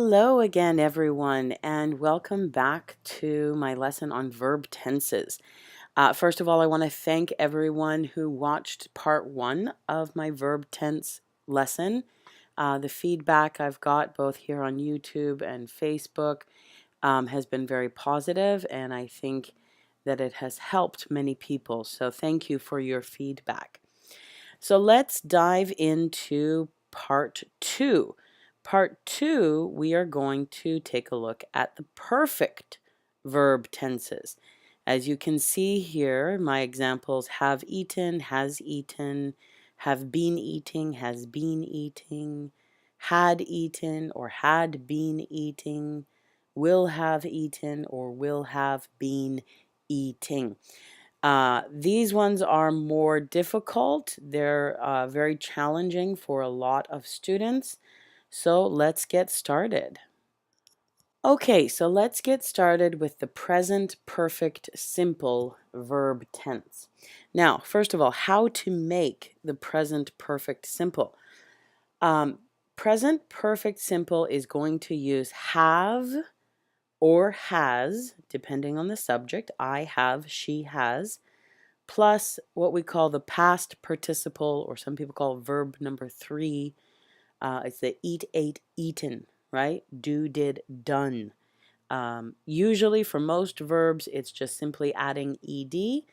Hello again, everyone, and welcome back to my lesson on verb tenses. First of all, I want to thank everyone who watched part 1 of my verb tense lesson. The feedback I've got both here on YouTube and Facebook has been very positive, and I think that it has helped many people. So thank you for your feedback. So let's dive into part 2. Part 2, we are going to take a look at the perfect verb tenses. As you can see here, my examples have eaten, has eaten, have been eating, has been eating, had eaten or had been eating, will have eaten or will have been eating. These ones are more difficult. They're very challenging for a lot of students. So let's get started. Okay, so let's get started with the present perfect simple verb tense. Now, first of all, how to make the present perfect simple. Present perfect simple is going to use have or has, depending on the subject. I have, she has, plus what we call the past participle, or some people call verb number 3. It's the eat, ate, eaten, right? Do, did, done. Usually for most verbs, it's just simply adding ed.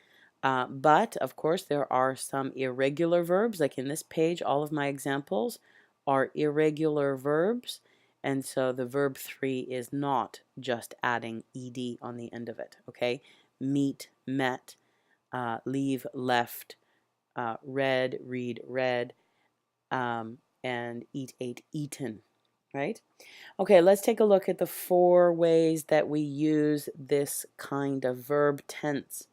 But of course, there are some irregular verbs. Like in this page, all of my examples are irregular verbs. And so the verb 3 is not just adding ed on the end of it, okay? Meet, met, leave, left, read, read, read, and eat, ate, eaten, right? Okay, let's take a look at the 4 ways that we use this kind of verb tense.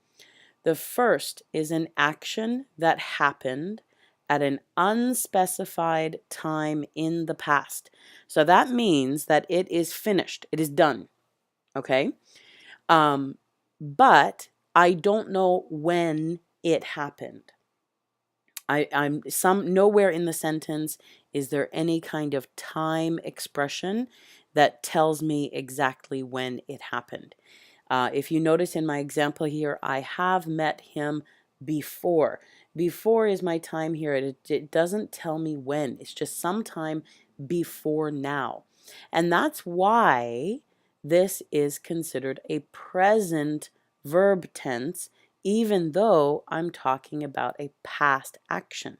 The first is an action that happened at an unspecified time in the past. So that means that it is finished, it is done, okay? But I don't know when it happened. I'm nowhere in the sentence is there any kind of time expression that tells me exactly when it happened. If you notice in my example here, I have met him before. Before is my time here. It doesn't tell me when. It's just sometime before now. And that's why this is considered a present verb tense, even though I'm talking about a past action,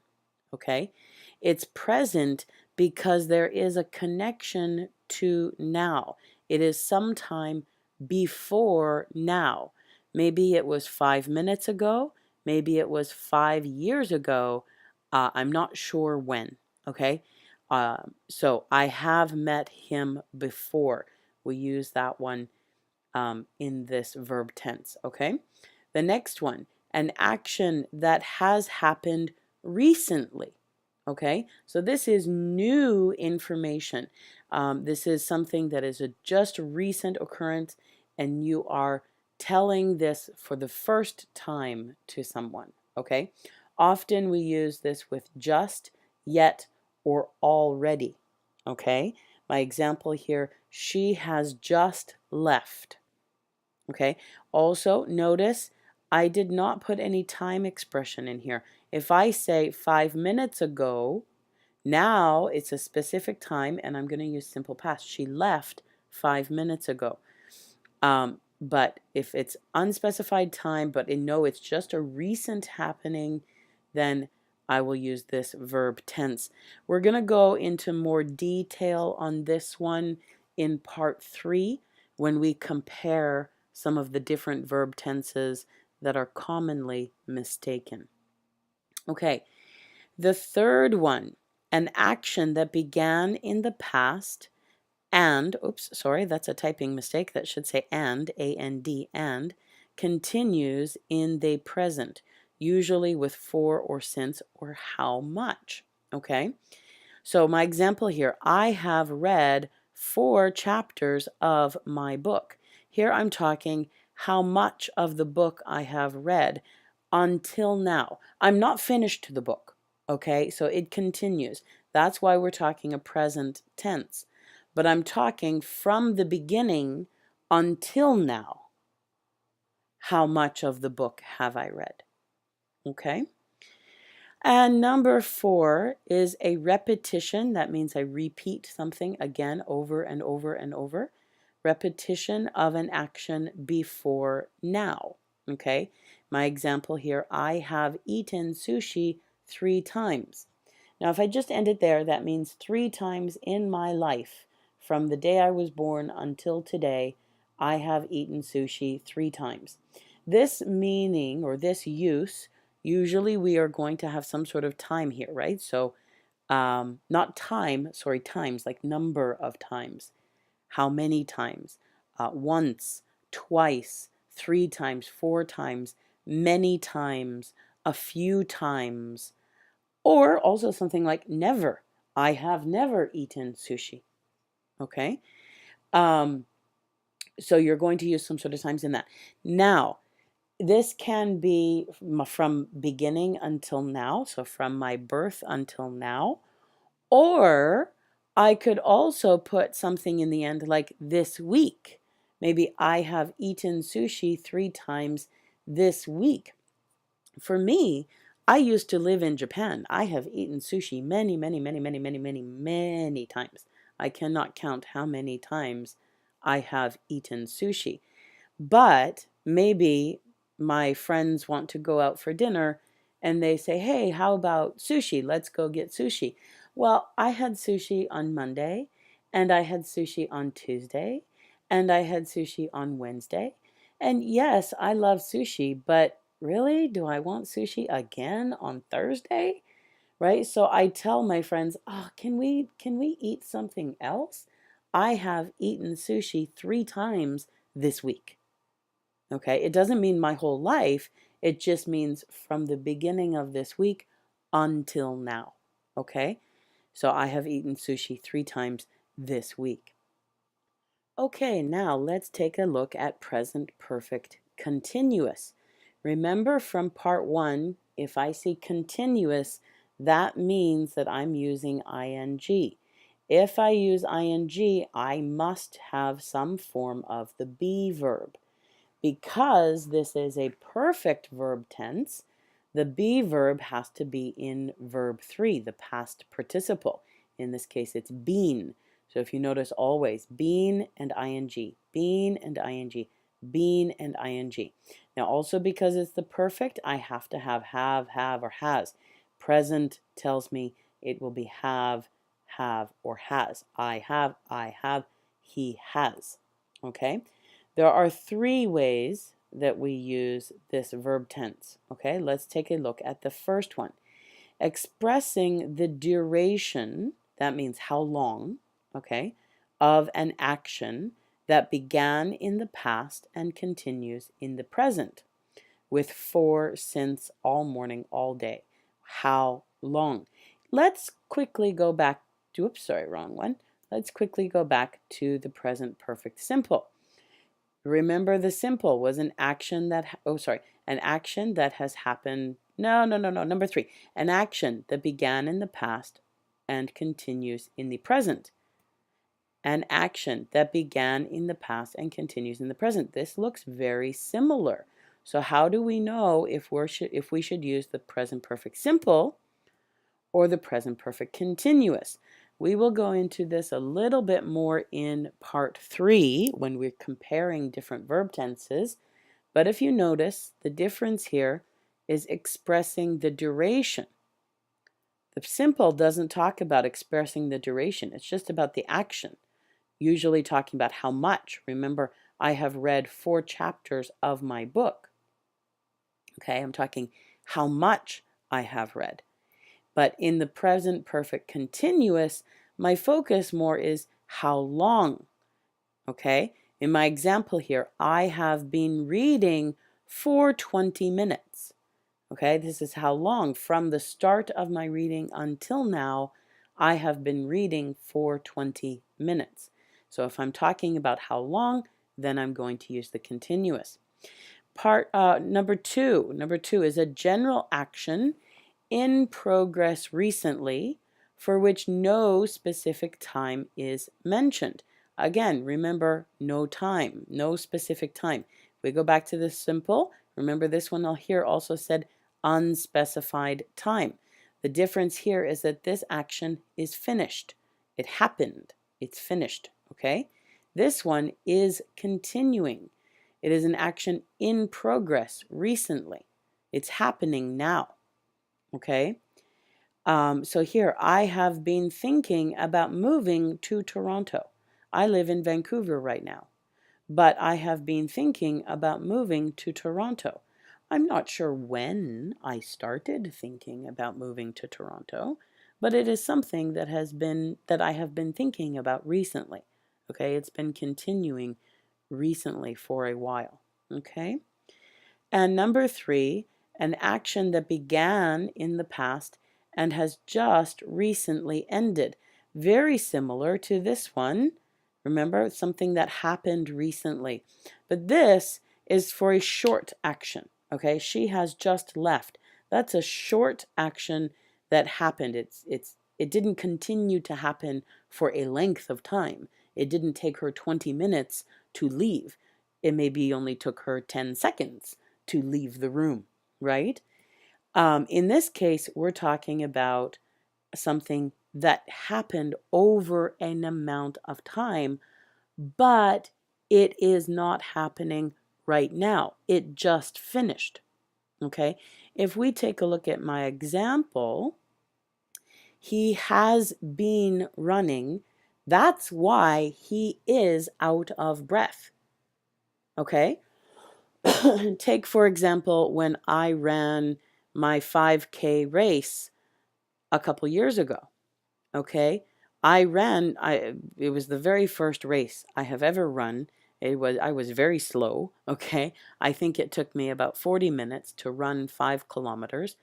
okay? It's present because there is a connection to now. It is sometime before now. Maybe it was 5 minutes ago, maybe it was 5 years ago. I'm not sure when, okay? So I have met him before. We use that one in this verb tense, okay? The next one, an action that has happened recently, okay? So this is new information. This is something that is a just recent occurrence, and you are telling this for the first time to someone, okay? Often we use this with just, yet, or already, okay? My example here, she has just left. Okay, also notice I did not put any time expression in here. If I say 5 minutes ago, now it's a specific time and I'm going to use simple past. She left 5 minutes ago. But if it's unspecified time, but no, it's just a recent happening, then I will use this verb tense. We're going to go into more detail on this one in part 3 when we compare some of the different verb tenses that are commonly mistaken. Okay, the third one, an action that began in the past and, oops, sorry, that's a typing mistake. That should say and, A-N-D, and, continues in the present, usually with for or since or how much, okay? So my example here, I have read 4 chapters of my book. Here I'm talking how much of the book I have read until now. I'm not finished the book, okay? So it continues. That's why we're talking a present tense. but I'm talking from the beginning until now. How much of the book have I read? Okay. And number 4 is a repetition. That means I repeat something again over and over and over. Repetition of an action before now. Okay. My example here, I have eaten sushi 3 times. Now, if I just end it there, that means 3 times in my life, from the day I was born until today, I have eaten sushi 3 times. This meaning or this use, usually we are going to have some sort of time here, right? So not time, sorry, times, like number of times. How many times? Once, twice, 3 times, 4 times, many times, a few times, or also something like never. I have never eaten sushi. Okay? So you're going to use some sort of times in that. Now, this can be from beginning until now, so from my birth until now, or I could also put something in the end like this week. Maybe I have eaten sushi 3 times this week. For me, I used to live in Japan. I have eaten sushi many, many, many, many, many, many, many times. I cannot count how many times I have eaten sushi. But maybe my friends want to go out for dinner and they say, hey, how about sushi? Let's go get sushi. Well, I had sushi on Monday, and I had sushi on Tuesday, and I had sushi on Wednesday. And yes, I love sushi, but really, do I want sushi again on Thursday? Right? So I tell my friends, oh, can we eat something else? I have eaten sushi 3 times this week. Okay, it doesn't mean my whole life. It just means from the beginning of this week until now. Okay, so I have eaten sushi 3 times this week. Okay, now let's take a look at present perfect continuous. Remember from part 1, if I see continuous, that means that I'm using ing. If I use ing, I must have some form of the be verb. Because this is a perfect verb tense, the be verb has to be in verb 3, the past participle. In this case, it's been. So if you notice always, been and ing, been and ing, been and ing. Now also because it's the perfect, I have to have, or has. Present tells me it will be have, or has. I have, he has. Okay? There are 3 ways that we use this verb tense. Okay, let's take a look at the first one. Expressing the duration, that means how long, okay, of an action that began in the past and continues in the present, with for, since, all morning, all day. How long? Let's quickly go back to, oops, sorry, wrong one. Let's quickly go back to the present perfect simple. Remember, the simple was an action that, an action that has happened. No, number 3. An action that began in the past and continues in the present. An action that began in the past and continues in the present. This looks very similar. So how do we know if we should use the present perfect simple or the present perfect continuous? We will go into this a little bit more in part 3 when we're comparing different verb tenses. But if you notice, the difference here is expressing the duration. The simple doesn't talk about expressing the duration. It's just about the action, usually talking about how much. Remember, I have read 4 chapters of my book. Okay, I'm talking how much I have read. But in the present perfect continuous, my focus more is how long. Okay? In my example here, I have been reading for 20 minutes. Okay? This is how long. From the start of my reading until now, I have been reading for 20 minutes. So if I'm talking about how long, then I'm going to use the continuous. Number two is a general action in progress recently for which no specific time is mentioned. Again, remember, no time, no specific time. If we go back to this simple, remember this one here also said unspecified time. The difference here is that this action is finished. It happened. It's finished, okay? This one is continuing. It is an action in progress recently. It's happening now, okay? So here, I have been thinking about moving to Toronto. I live in Vancouver right now, but I have been thinking about moving to Toronto. I'm not sure when I started thinking about moving to Toronto, but it is something that I have been thinking about recently. Okay, it's been continuing recently for a while. Okay? And number 3, an action that began in the past and has just recently ended. Very similar to this one. Remember, it's something that happened recently. But this is for a short action. Okay, she has just left. That's a short action that happened. It didn't continue to happen for a length of time. It didn't take her 20 minutes to leave. It maybe only took her 10 seconds to leave the room, right? In this case, we're talking about something that happened over an amount of time, but it is not happening right now. It just finished, okay? If we take a look at my example, he has been running. That's why he is out of breath, okay? Take, for example, when I ran my 5K race a couple years ago, okay? It was the very first race I have ever run. I was very slow, okay? I think it took me about 40 minutes to run 5 kilometers.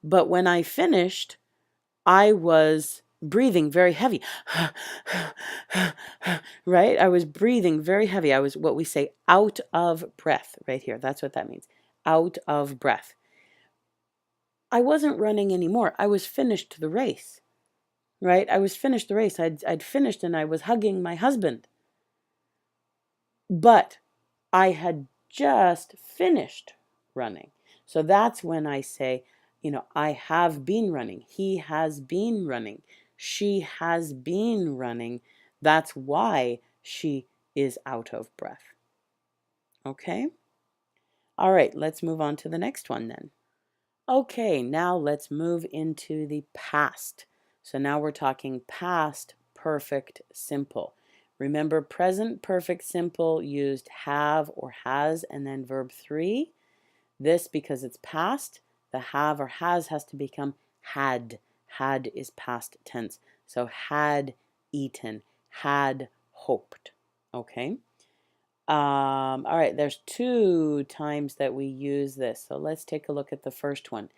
But when I finished, I was breathing very heavy. Right? I was breathing very heavy. I was what we say out of breath right here. That's what that means. Out of breath. I wasn't running anymore. I was finished the race. Right? I was finished the race. I'd finished and I was hugging my husband. But I had just finished running. So that's when I say, I have been running. He has been running. She has been running. That's why she is out of breath. Okay? All right, let's move on to the next one then. Okay, now let's move into the past. So now we're talking past perfect simple. Remember, present perfect simple used have or has and then verb 3. This, because it's past, the have or has to become had. Had is past tense. So had eaten, had hoped. Okay? All right, there's 2 times that we use this. So let's take a look at the first one.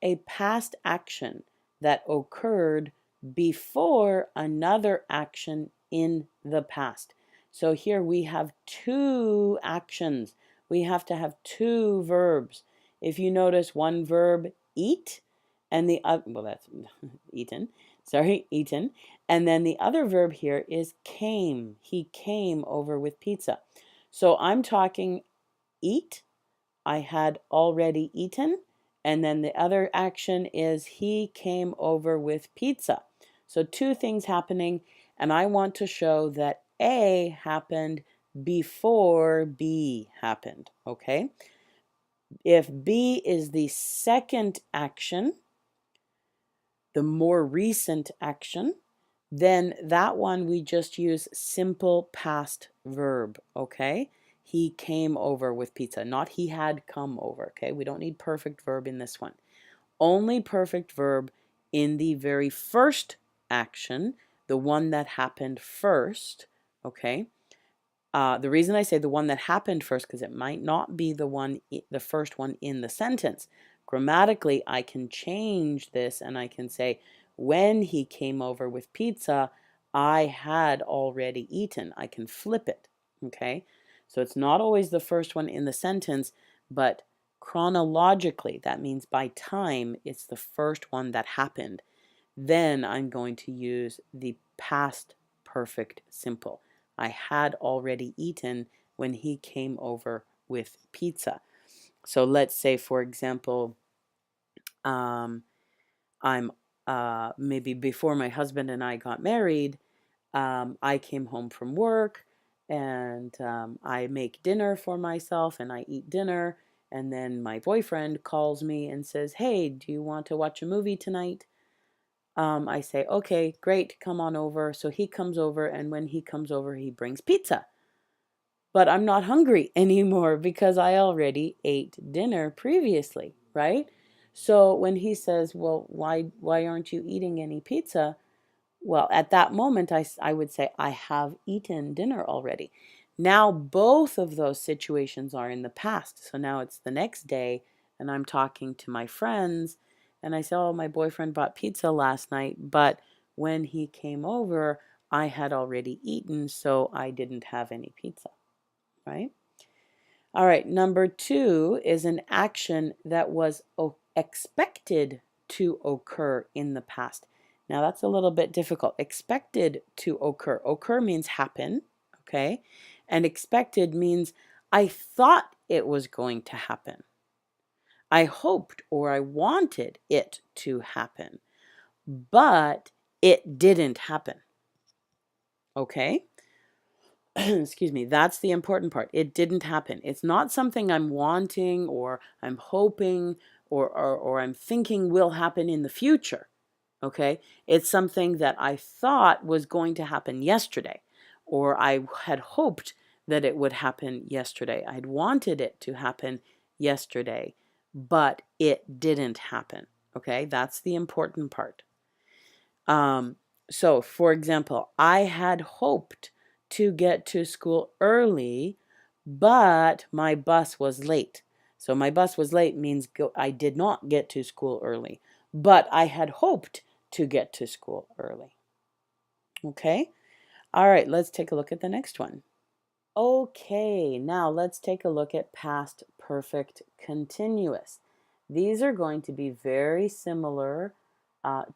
A past action that occurred before another action in the past. So here we have 2 actions. We have to have 2 verbs. If you notice, one verb, eat, and the other, well, that's eaten, eaten. And then the other verb here is came. He came over with pizza. So I'm talking eat. I had already eaten. And then the other action is he came over with pizza. So 2 things happening. And I want to show that A happened before B happened. Okay? If B is the second action, the more recent action, then that one we just use simple past verb, okay? He came over with pizza, not he had come over, okay? We don't need perfect verb in this one. Only perfect verb in the very first action, the one that happened first, okay? The reason I say the one that happened first, because it might not be the first one in the sentence. Grammatically, I can change this and I can say, when he came over with pizza, I had already eaten. I can flip it, okay? So it's not always the first one in the sentence, but chronologically, that means by time, it's the first one that happened. then I'm going to use the past perfect simple. I had already eaten when he came over with pizza. So let's say, for example, um, I'm maybe before my husband and I got married, I came home from work and I make dinner for myself and I eat dinner. And then my boyfriend calls me and says, "Hey, do you want to watch a movie tonight?" I say, "Okay, great, come on over." So he comes over, and when he comes over, he brings pizza. But I'm not hungry anymore because I already ate dinner previously, right? So when he says, "Well, why aren't you eating any pizza?" Well, at that moment, I would say, "I have eaten dinner already." Now, both of those situations are in the past. So now it's the next day, and I'm talking to my friends, and I say, "Oh, my boyfriend bought pizza last night, but when he came over, I had already eaten, so I didn't have any pizza," right? All right, number two is an action that was expected to occur in the past. Now that's a little bit difficult. Expected to occur. Occur means happen, okay? And expected means I thought it was going to happen. I hoped or I wanted it to happen, but it didn't happen, okay? Excuse me, that's the important part. It didn't happen. It's not something I'm wanting or I'm hoping or I'm thinking will happen in the future. Okay? It's something that I thought was going to happen yesterday, or I had hoped that it would happen yesterday. I'd wanted it to happen yesterday, but it didn't happen. Okay? That's the important part. Um, so, for example, I had hoped to get to school early, but my bus was late. So, my bus was late means I did not get to school early, but I had hoped to get to school early. Okay? All right, let's take a look at the next one. Okay, now let's take a look at past perfect continuous. These are going to be very similar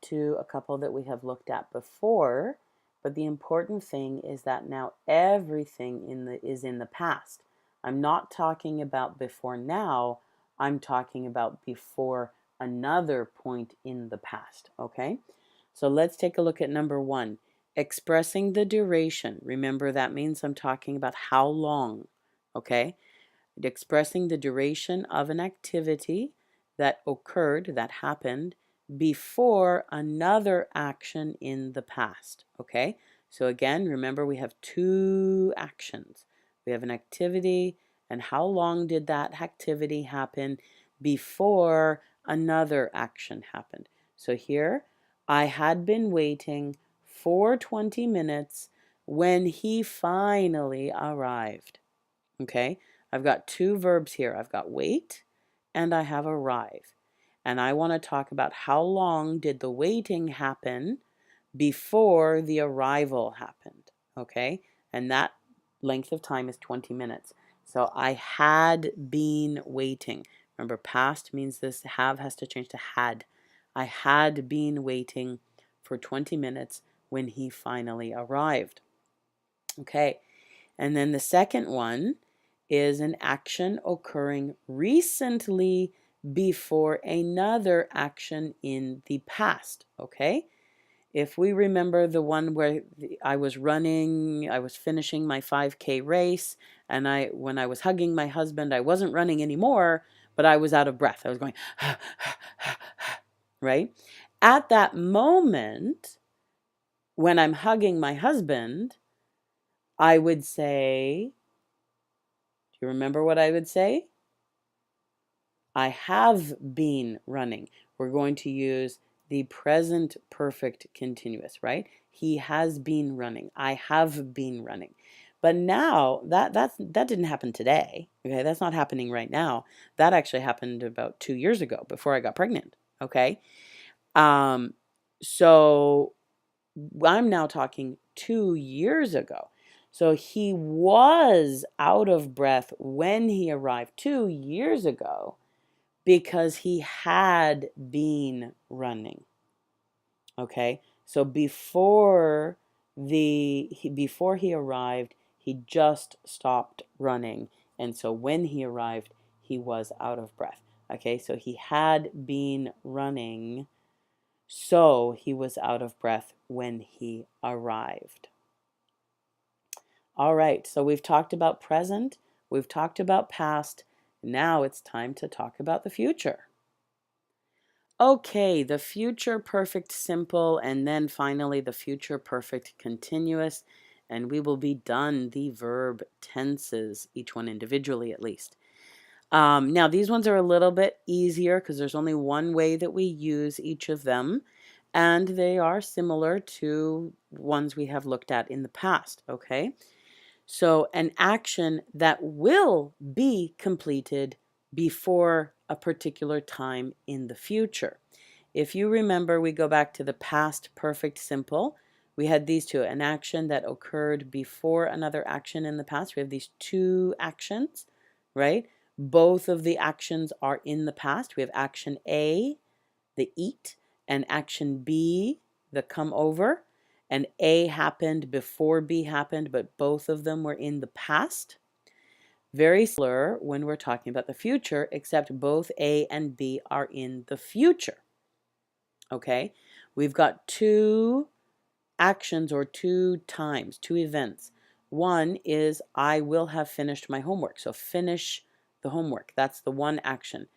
to a couple that we have looked at before, but the important thing is that now everything is in the past. I'm not talking about before now, I'm talking about before another point in the past, okay? So let's take a look at number one. Expressing the duration. Remember, that means I'm talking about how long, okay? Expressing the duration of an activity that occurred, that happened, before another action in the past, okay? So again, remember we have two actions. We have an activity, and how long did that activity happen before another action happened? So here, I had been waiting for 20 minutes when he finally arrived. Okay, I've got two verbs here. I've got wait and I have arrive. And I want to talk about how long did the waiting happen before the arrival happened. Okay, and that length of time is 20 minutes. So I had been waiting. Remember, past means this have has to change to had. I had been waiting for 20 minutes when he finally arrived. Okay, and then the second one is an action occurring recently before another action in the past. Okay, if we remember the one where I was running, I was finishing my 5K race, and when I was hugging my husband, I wasn't running anymore, but I was out of breath. I was going, right? At that moment, when I'm hugging my husband, I would say, do you remember what I would say? I have been running. We're going to use the present perfect continuous, right? He has been running. I have been running. But now that didn't happen today. Okay, that's not happening right now. That actually happened about 2 years ago before I got pregnant. Okay, um, so I'm now talking 2 years ago. So he was out of breath when he arrived 2 years ago because he had been running. Okay, so before he arrived, he just stopped running, and so when he arrived, he was out of breath. Okay, so he had been running, so he was out of breath when he arrived. All right, so we've talked about present, we've talked about past. Now it's time to talk about the future. Okay, the future perfect simple, and then finally the future perfect continuous, and we will be done the verb tenses, each one individually at least. Now, these ones are a little bit easier because there's only one way that we use each of them, and they are similar to ones we have looked at in the past, okay? So, an action that will be completed before a particular time in the future. If you remember, we go back to the past perfect simple. We had these two, an action that occurred before another action in the past. We have these two actions, right? Both of the actions are in the past. We have action A, the eat, and action B, the come over. And A happened before B happened, but both of them were in the past. Very similar when we're talking about the future, except both A and B are in the future. Okay, we've got two actions or two times, two events. One is I will have finished my homework. So finish the homework. That's the one action.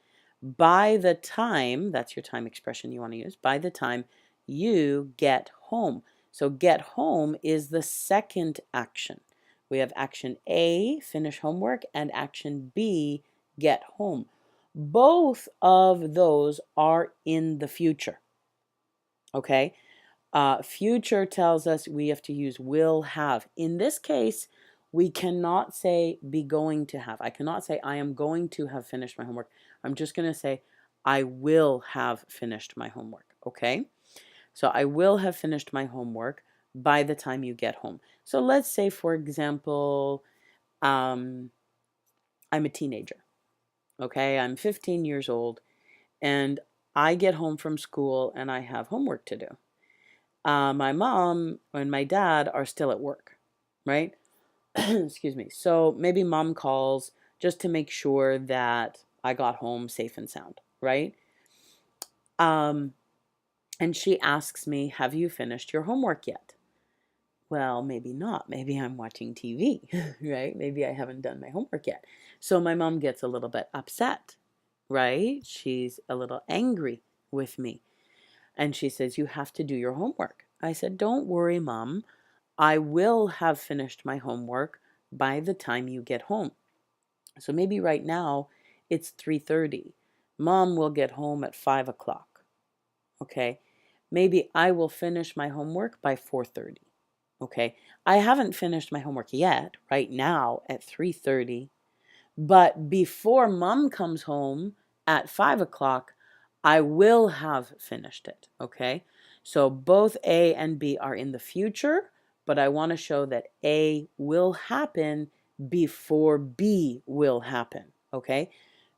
By the time, that's your time expression you want to use, by the time you get home. So get home is the second action. We have action A, finish homework, and action B, get home. Both of those are in the future. Okay? Future tells us we have to use will have. In this case, we cannot say be going to have. I cannot say I am going to have finished my homework. I'm just going to say I will have finished my homework. Okay? So I will have finished my homework by the time you get home. So let's say, for example, I'm a teenager. Okay? I'm 15 years old and I get home from school and I have homework to do. My mom and my dad are still at work, right? Excuse me. So maybe mom calls just to make sure that I got home safe and sound, right? Um, and she asks me, have you finished your homework yet? Well, maybe not. Maybe I'm watching TV, right? Maybe I haven't done my homework yet. So my mom gets a little bit upset, right? She's a little angry with me. And she says, you have to do your homework. I said, don't worry, Mom. I will have finished my homework by the time you get home. So maybe right now it's 3:30. Mom will get home at 5 o'clock. Okay. Maybe I will finish my homework by 4:30. Okay. I haven't finished my homework yet, right now at 3:30. But before mom comes home at 5 o'clock, I will have finished it. Okay. So both A and B are in the future, but I want to show that A will happen before B will happen. Okay.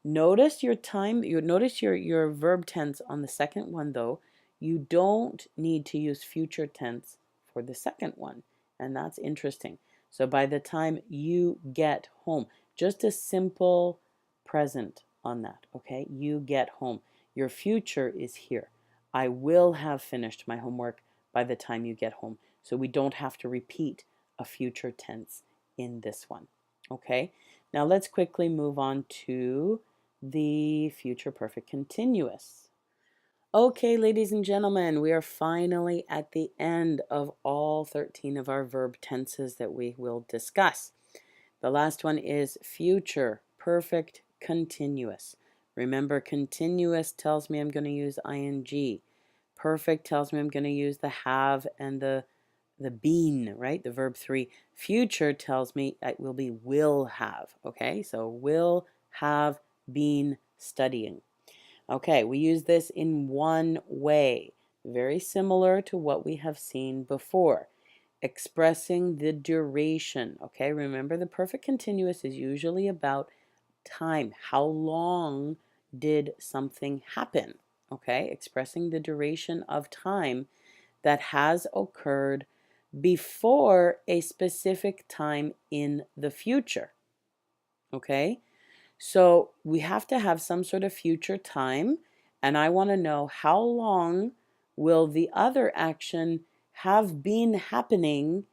Notice your time, notice your verb tense on the second one though. You don't need to use future tense for the second one. And that's interesting. So by the time you get home, just a simple present on that, okay? You get home. Your future is here. I will have finished my homework by the time you get home. So we don't have to repeat a future tense in this one, okay? Now let's quickly move on to the future perfect continuous. Okay, ladies and gentlemen, we are finally at the end of all 13 of our verb tenses that we will discuss. The last one is future perfect continuous. Remember, continuous tells me I'm going to use ing. Perfect tells me I'm going to use the have and the been, right? The verb 3. Future tells me it will be will have, okay? So will have been studying. Okay, we use this in one way, very similar to what we have seen before. Expressing the duration, okay? Remember, the perfect continuous is usually about time. How long did something happen? Okay, expressing the duration of time that has occurred before a specific time in the future. Okay? So we have to have some sort of future time, and I want to know how long will the other action have been happening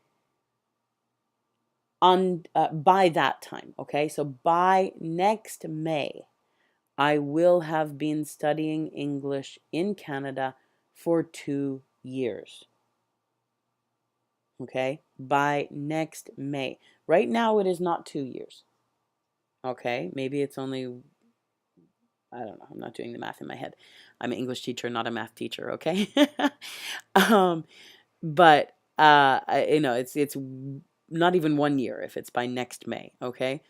on by that time. Okay, so by next May, I will have been studying English in Canada for 2 years. Okay, by next May. Right now, it is not 2 years. Okay, maybe it's only, I don't know, I'm not doing the math in my head. I'm an English teacher, not a math teacher, okay? um, but it's not even 1 year if it's by next May, okay?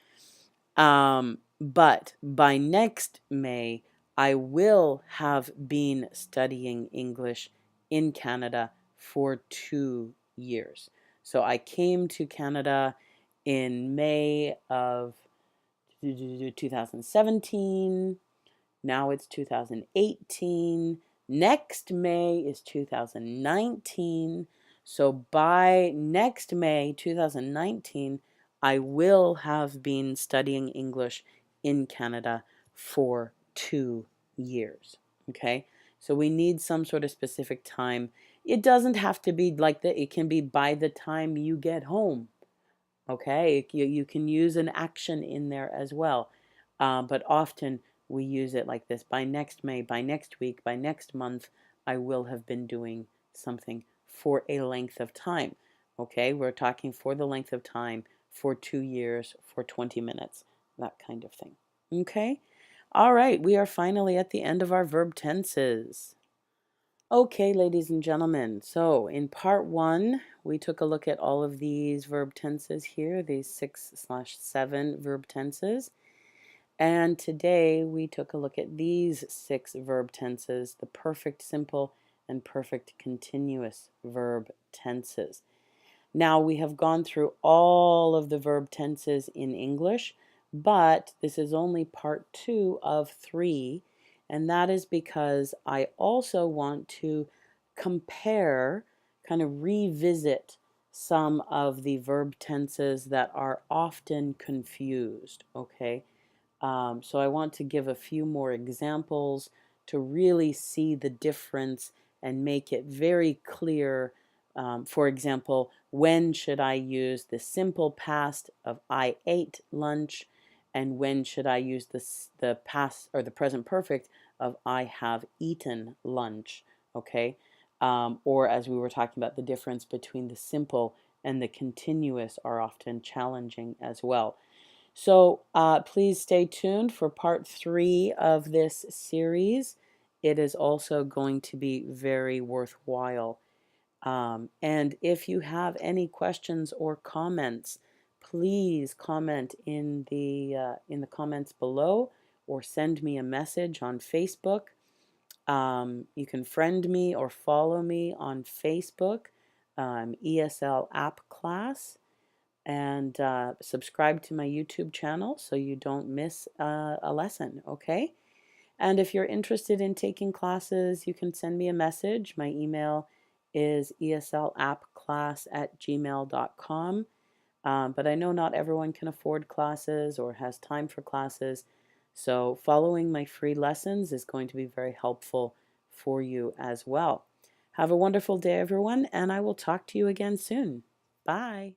But by next May, I will have been studying English in Canada for 2 years. So I came to Canada in May of 2017. Now it's 2018. Next May is 2019. So by next May 2019, I will have been studying English in Canada for 2 years. Okay? So we need some sort of specific time. It doesn't have to be like that. It can be by the time you get home. Okay? You can use an action in there as well. But often we use it like this: by next May, by next week, by next month, I will have been doing something for a length of time. Okay, we're talking for the length of time, for 2 years, for 20 minutes, that kind of thing. Okay, all right, we are finally at the end of our verb tenses. Okay, ladies and gentlemen, so in part one, we took a look at all of these verb tenses here, these 6/7 verb tenses. And today we took a look at these 6 verb tenses, the perfect simple and perfect continuous verb tenses. Now we have gone through all of the verb tenses in English, but this is only part 2 of 3, and that is because I also want to compare, kind of revisit some of the verb tenses that are often confused, okay? So I want to give a few more examples to really see the difference and make it very clear. For example, when should I use the simple past of I ate lunch, and when should I use the past or the present perfect of I have eaten lunch? Okay, or as we were talking about, the difference between the simple and the continuous are often challenging as well. So please stay tuned for part 3 of this series. It is also going to be very worthwhile. And if you have any questions or comments, please comment in the comments below, or send me a message on Facebook. You can friend me or follow me on Facebook, ESL App Class, and subscribe to my YouTube channel so you don't miss a lesson, okay? And if you're interested in taking classes, you can send me a message. My email is eslappclass@gmail.com. But I know not everyone can afford classes or has time for classes, so following my free lessons is going to be very helpful for you as well. Have a wonderful day, everyone, and I will talk to you again soon. Bye.